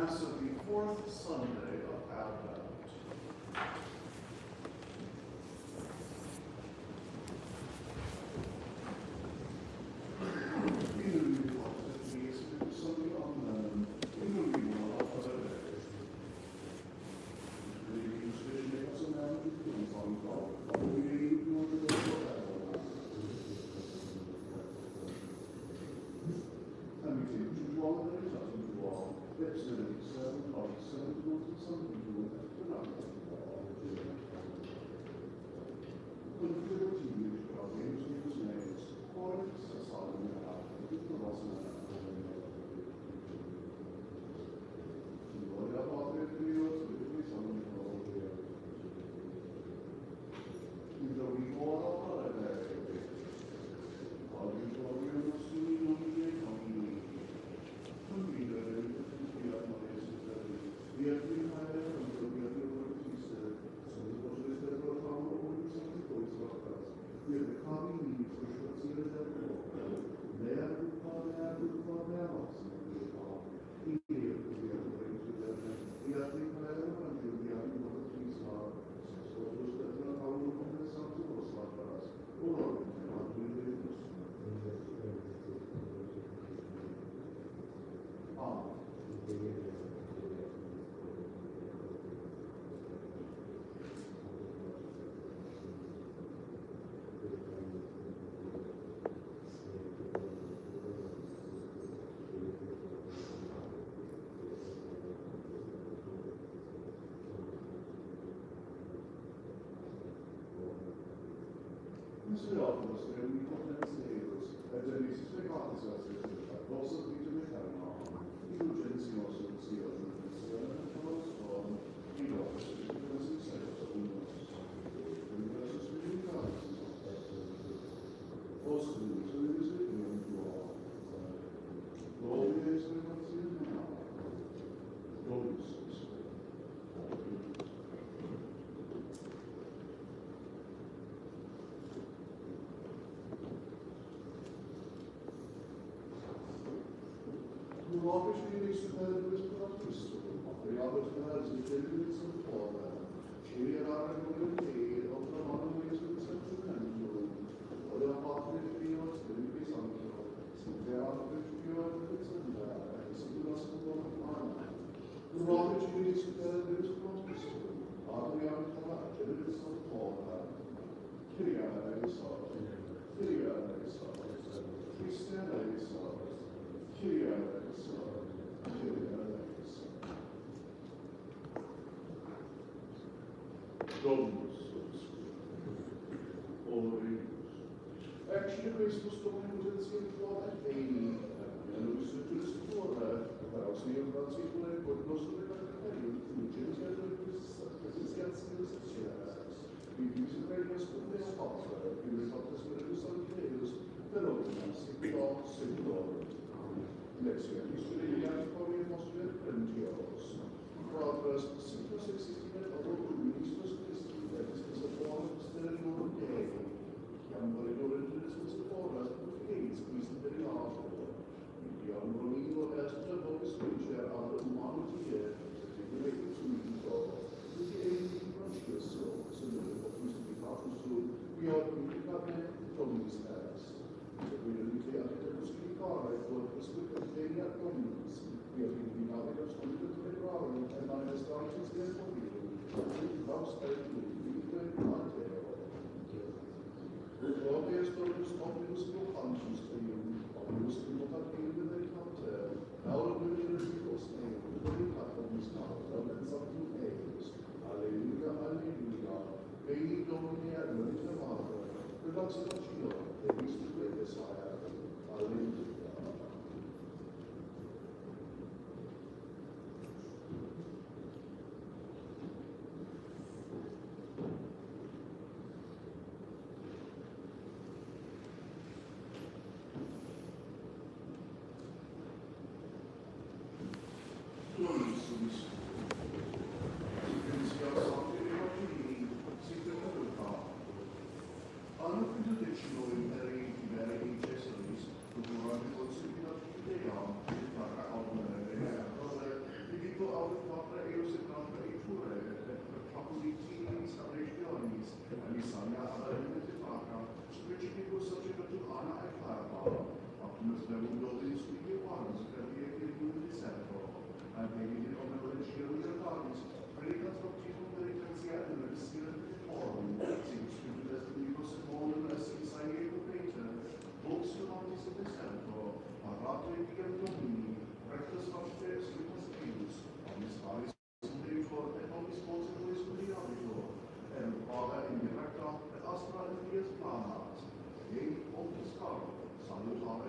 Mass of the fourth Sunday of Advent. Untitled.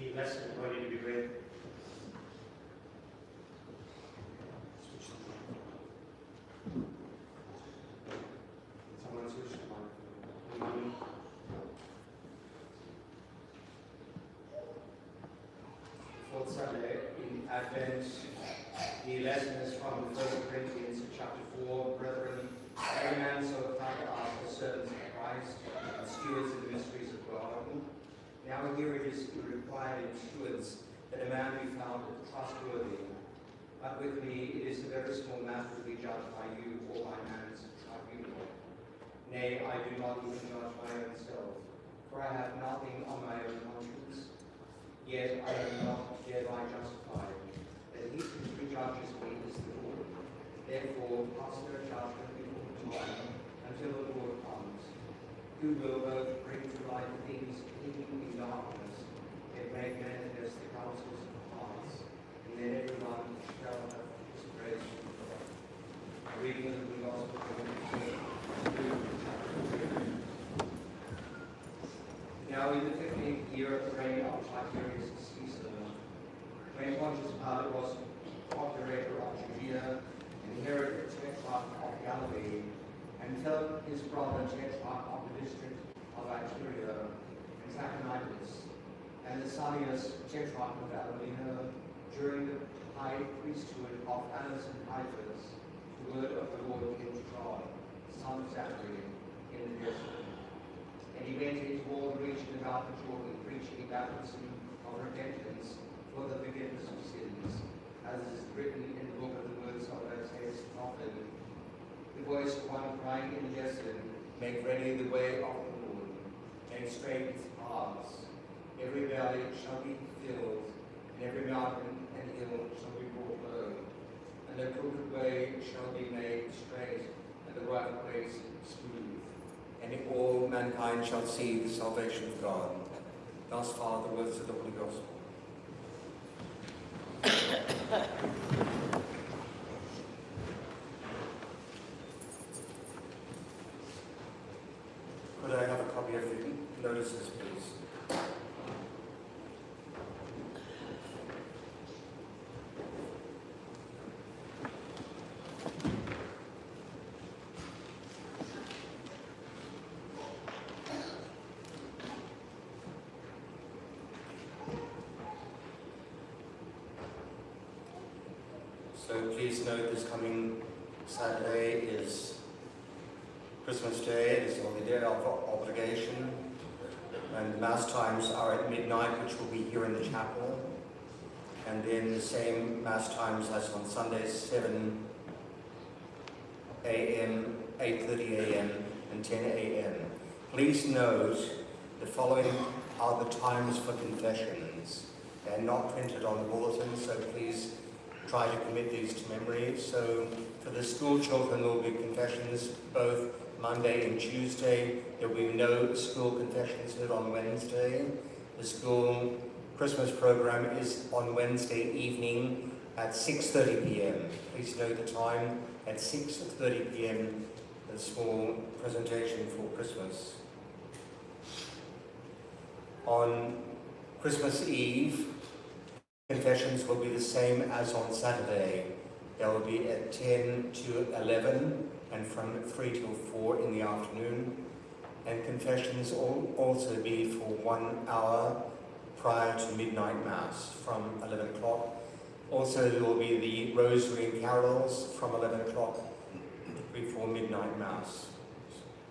The lesson is ready to be read. Someone switch the microphone. Fourth Sunday in Advent, the lesson is from 1 Corinthians chapter 4. Brethren, every man so found us as servants of Christ and stewards of the mysteries of God. Now here it is required in stewards that a man be found trustworthy. But with me it is a very small matter to be judged by you or by man's tribunal. Nay, I do not even judge my own self, for I have nothing on my own conscience. Yet I am not thereby justified, that he who judges me is the Lord. Therefore pass no judgment before time until the Lord comes, who will both bring to light things hidden in darkness, and make manifest the counsels of hearts, and then everyone shall have his praise from God. A reading of the Gospel according to Luke. Now in the 15th year of the reign of Tiberius Caesar, when Pontius Pilate was procurator of Judea, and Herod the tetrarch of Galilee, and Philip his brother tetrarch of the district of Iturea, and Trachonitis, and Lysanias tetrarch of Galilee, during the high priesthood of Annas and Caiaphas, the word of the Lord came to John, son of Zachary, in the desert. And he went into all the region about the Jordan, preaching baptism of repentance for the forgiveness of sins, as is written in the book of the words of Isaiah the prophet. The voice of one crying in the desert, make ready the way of the Lord, make straight his paths. Every valley shall be filled, and every mountain and hill shall be brought low, and the crooked way shall be made straight, and the right ways smooth. And all mankind shall see the salvation of God. Thus far the words of the Holy Gospel. Could I have a copy of the notices, please? So please note this coming Saturday is Christmas Day. It is the only day of obligation. And Mass times are at midnight, which will be here in the chapel. And then the same Mass times as on Sundays, 7 a.m., 8:30 a.m. and 10 a.m. Please note the following are the times for confessions. They are not printed on the bulletin, so please try to commit these to memory. So for the school children, there will be confessions both Monday and Tuesday. There will be no school confessions on Wednesday. The school Christmas program is on Wednesday evening at 6:30 p.m. Please note the time, at 6:30 p.m. the small presentation for Christmas. On Christmas Eve, confessions will be the same as on Saturday. They will be at 10 to 11 and from 3 till 4 in the afternoon. And confessions will also be for 1 hour prior to midnight Mass from 11 o'clock. Also there will be the Rosary and Carols from 11 o'clock before midnight Mass.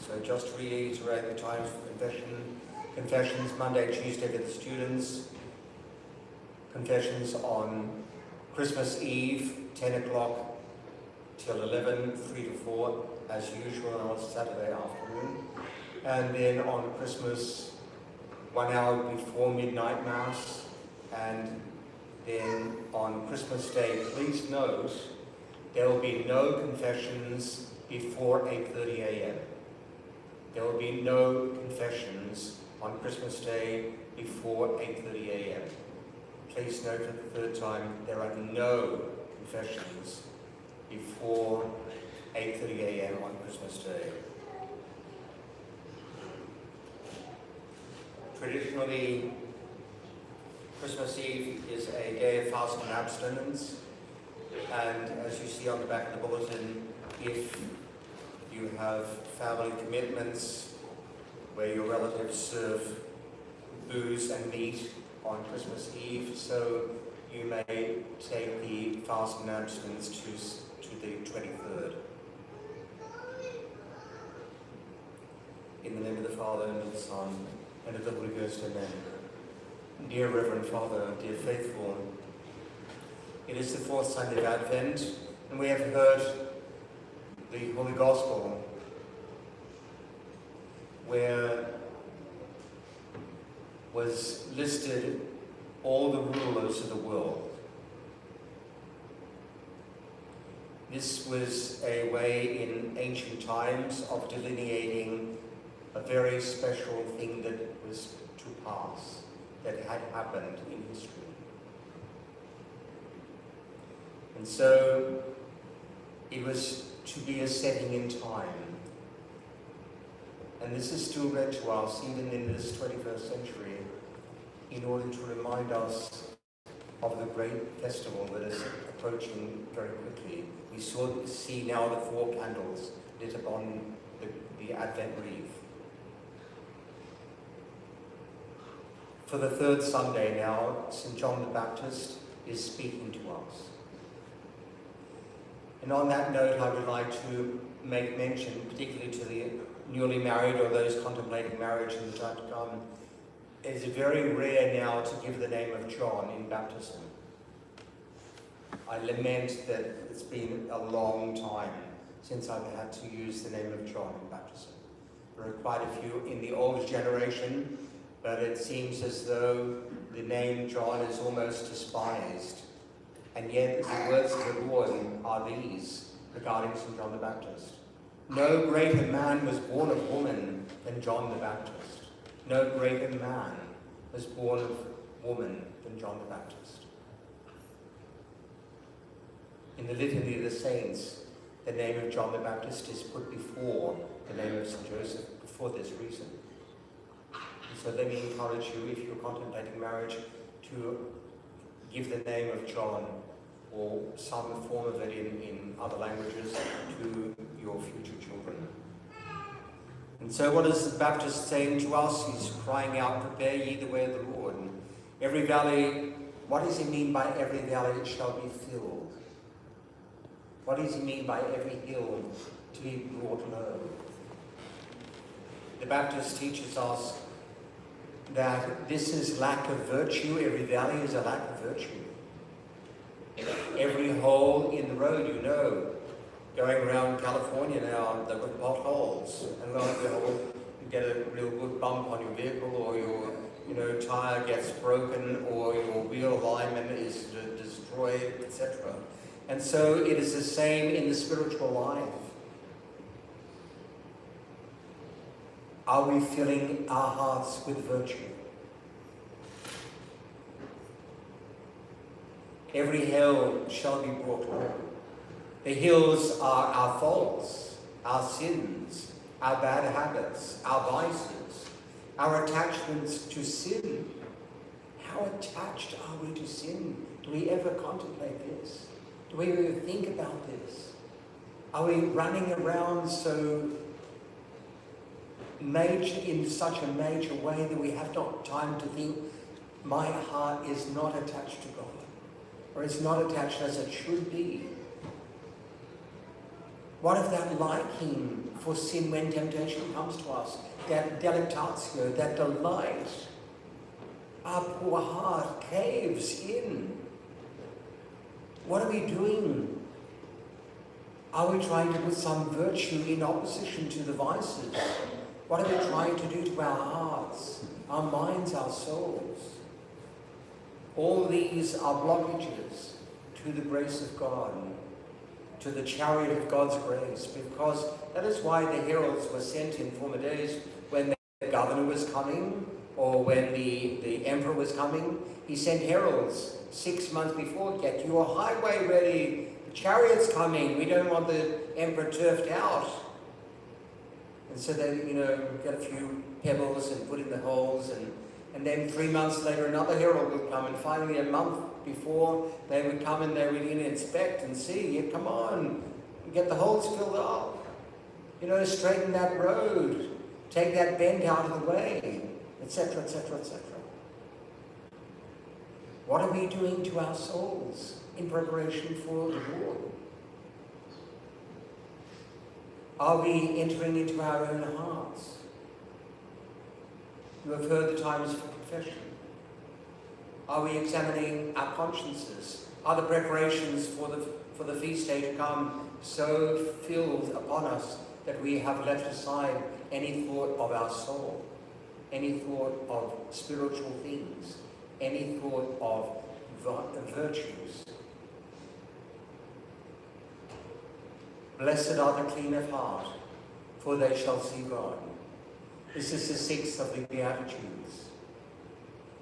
So just to reiterate the times for confession, Confessions Monday, Tuesday for the students. Confessions on Christmas Eve, 10 o'clock till 11, 3 to 4, as usual on Saturday afternoon. And then on Christmas, 1 hour before midnight mass. And then on Christmas Day, please note, there will be no confessions before 8:30 a.m. There will be no confessions on Christmas Day before 8:30 a.m. Please note for the third time, there are no confessions before 8:30 a.m. on Christmas Day. Traditionally, Christmas Eve is a day of fast and abstinence, and as you see on the back of the bulletin, if you have family commitments where your relatives serve booze and meat on Christmas Eve, so you may take the fast and abstinence to the 23rd. In the name of the Father, and of the Son, and of the Holy Ghost, amen. Dear Reverend Father, dear faithful, it is the fourth Sunday of Advent, and we have heard the Holy Gospel, where was listed all the rulers of the world. This was a way in ancient times of delineating a very special thing that was to pass, that had happened in history. And so it was to be a setting in time. And this is still read to us even in this 21st century in order to remind us of the great festival that is approaching very quickly. We see now the 4 candles lit upon the Advent wreath. For the third Sunday now, St. John the Baptist is speaking to us. And on that note, I would like to make mention, particularly to the newly married or those contemplating marriage in the time to come, it is very rare now to give the name of John in baptism. I lament that it's been a long time since I've had to use the name of John in baptism. There are quite a few in the old generation, but it seems as though the name John is almost despised. And yet the words of the Lord are these regarding St. John the Baptist. No greater man was born of woman than John the Baptist. No greater man was born of woman than John the Baptist. In the Litany of the Saints, the name of John the Baptist is put before the name of St. Joseph for this reason. And so let me encourage you, if you're contemplating marriage, to give the name of John or some form of it in other languages to your future children. And so what is the Baptist saying to us? He's crying out, prepare ye the way of the Lord. And every valley, what does he mean by every valley shall be filled? What does he mean by every hill to be brought low? The Baptist teaches us that this is lack of virtue. Every valley is a lack of virtue. Every hole in the road, you know, going around California now, they've got potholes, and lo and behold, you get a real good bump on your vehicle, or your tire gets broken, or your wheel alignment is destroyed, etc. And so it is the same in the spiritual life. Are we filling our hearts with virtue? Every hill shall be brought low. The hills are our faults, our sins, our bad habits, our vices, our attachments to sin. How attached are we to sin? Do we ever contemplate this? Do we ever think about this? Are we running around so in such a major way that we have not time to think, my heart is not attached to God, or it's not attached as it should be? What if that liking for sin when temptation comes to us that delectatio, that delight, our poor heart caves in. What are we doing? Are we trying to put some virtue in opposition to the vices? What are we trying to do to our hearts, our minds, our souls? All these are blockages to the grace of God, to the chariot of God's grace, because that is why the heralds were sent in former days when the governor was coming or when the emperor was coming. He sent heralds 6 months before, get your highway ready, the chariot's coming, we don't want the emperor turfed out. And so they, get a few pebbles and put in the holes, and then 3 months later another herald would come, and finally a month before they would come and they would inspect and see, yeah, come on, get the holes filled up, straighten that road, take that bend out of the way, etc., etc., etc. What are we doing to our souls in preparation for the Lord? Are we entering into our own hearts? You have heard the times for confession. Are we examining our consciences? Are the preparations for the feast day to come so filled upon us that we have left aside any thought of our soul, any thought of spiritual things, any thought of virtues? Blessed are the clean of heart, for they shall see God. This is the sixth of the Beatitudes.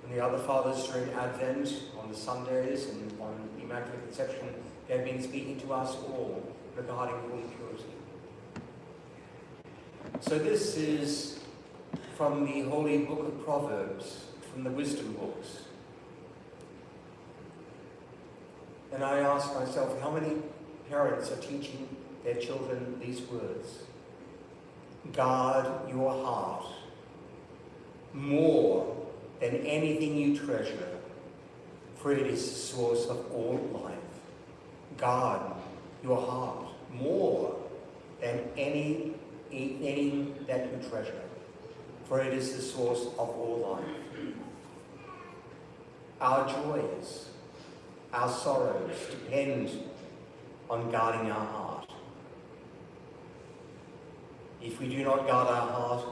And the other fathers during Advent, on the Sundays and on Immaculate Conception, they have been speaking to us all regarding holy purity. So this is from the Holy Book of Proverbs, from the wisdom books. And I ask myself, how many parents are teaching their children these words? Guard your heart more than anything you treasure, for it is the source of all life. Guard your heart more than anything that you treasure, for it is the source of all life. Our joys, our sorrows depend on guarding our heart. If we do not guard our heart,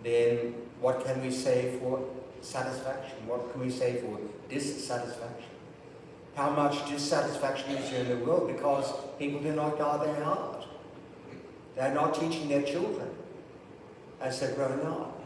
then what can we say for satisfaction? What can we say for dissatisfaction? How much dissatisfaction is there in the world because people do not guard their heart? They're not teaching their children as they're growing up.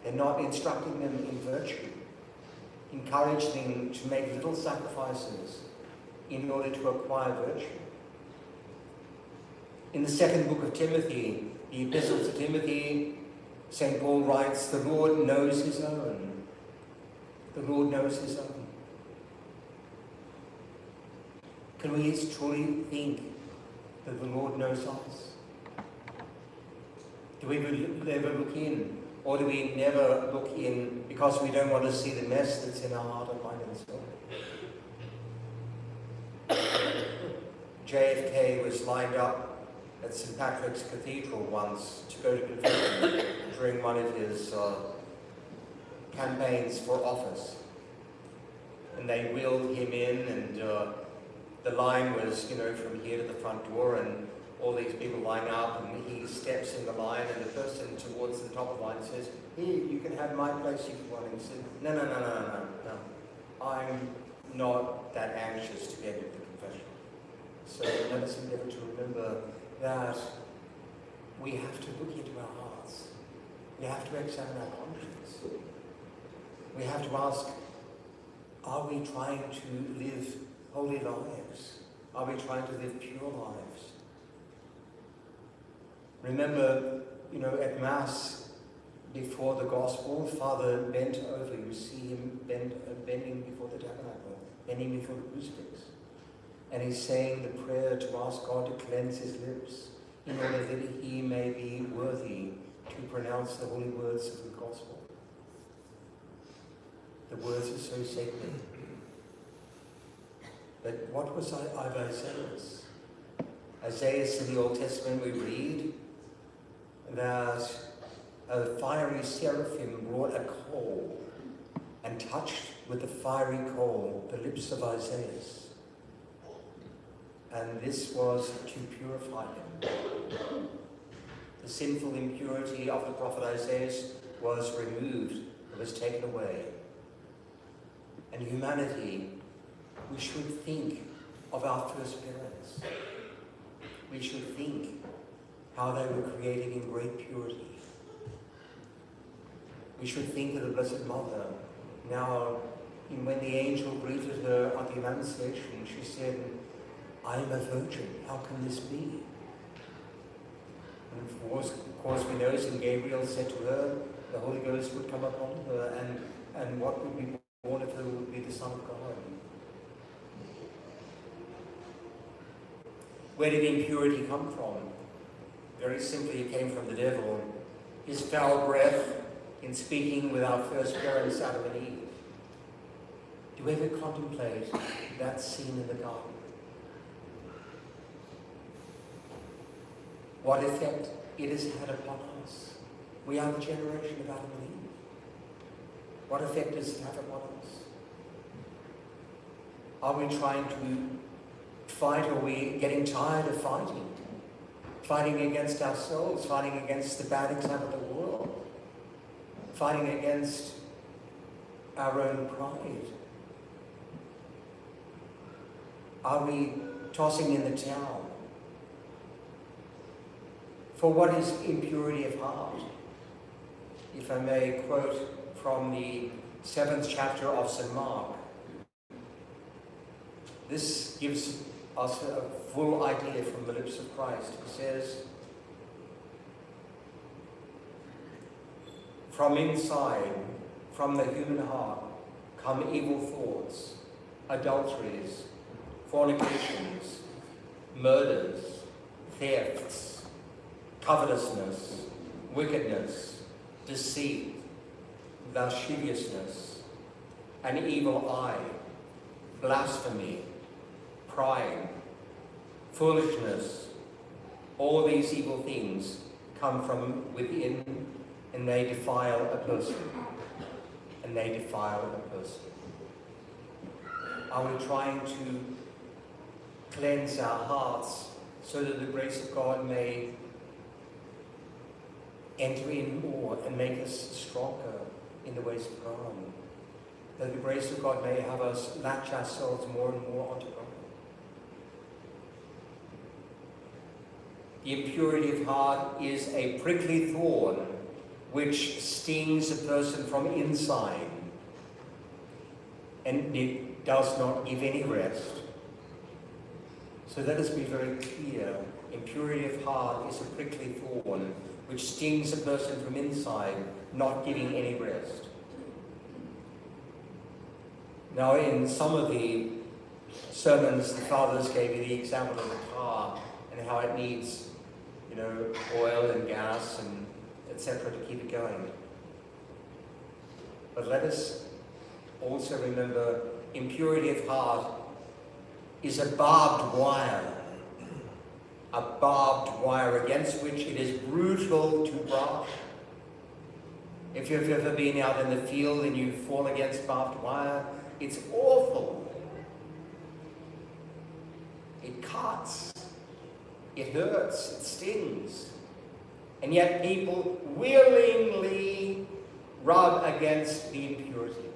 They're not instructing them in virtue, encouraging them to make little sacrifices in order to acquire virtue. In the second book of Timothy, the Epistle to Timothy, St. Paul writes, the Lord knows his own. The Lord knows his own. Can we truly think that the Lord knows us? Do we ever look in? Or do we never look in because we don't want to see the mess that's in our heart and mind and soul? JFK was lined up at St. Patrick's Cathedral once to go to confession during one of his campaigns for office. And they wheeled him in, and the line was, from here to the front door, and all these people line up, and he steps in the line, and the person towards the top of the line says, "Here, you can have my place if you want." And he said, No. I'm not that anxious to get into the confession. So let us endeavor to remember that we have to look into our hearts. We have to examine our conscience. We have to ask, are we trying to live holy lives? Are we trying to live pure lives? Remember, at Mass, before the Gospel, Father bent over. You see him bending before the tabernacle, bending before the crucifix. And he's saying the prayer to ask God to cleanse his lips in order that he may be worthy to pronounce the holy words of the Gospel. The words are so sacred. But what was Isaiah's? Isaiah in the Old Testament we read, that a fiery seraphim brought a coal and touched with the fiery coal the lips of Isaiah. And this was to purify him. The sinful impurity of the prophet Isaiah was removed, it was taken away. And humanity, we should think of our first parents. We should think how they were created in great purity. We should think of the Blessed Mother. Now, when the angel greeted her at the Annunciation, she said, I am a virgin, how can this be? And of course we know, St. Gabriel said to her, the Holy Ghost would come upon her, and what would be born of her would be the Son of God. Where did impurity come from? Very simply, it came from the devil. His foul breath in speaking with our first parents, Adam and Eve. Do we ever contemplate that scene in the garden? What effect it has had upon us? We are the generation of Adam and Eve. What effect does it have upon us? Are we trying to fight? Are we getting tired of fighting? Fighting against ourselves, fighting against the bad example of the world, fighting against our own pride? Are we tossing in the towel? For what is impurity of heart? If I may quote from the 7th chapter of St. Mark, this gives us a full idea from the lips of Christ. He says, from inside, from the human heart, come evil thoughts, adulteries, fornications, murders, thefts, covetousness, wickedness, deceit, lasciviousness, an evil eye, blasphemy, pride, foolishness. All these evil things come from within, and they defile a person. And they defile a person. Are we trying to cleanse our hearts so that the grace of God may enter in more and make us stronger in the ways of God? That the grace of God may have us latch ourselves more and more onto God. The impurity of heart is a prickly thorn which stings a person from inside, and it does not give any rest. So let us be very clear. Impurity of heart is a prickly thorn which stings a person from inside, not giving any rest. Now, in some of the sermons, the fathers gave you the example of a car and how it needs, oil and gas and etc. to keep it going. But let us also remember, impurity of heart is a barbed wire against which it is brutal to brush. If you've ever been out in the field and you fall against barbed wire, it's awful. It cuts, it hurts, it stings. And yet people willingly rub against the impurity.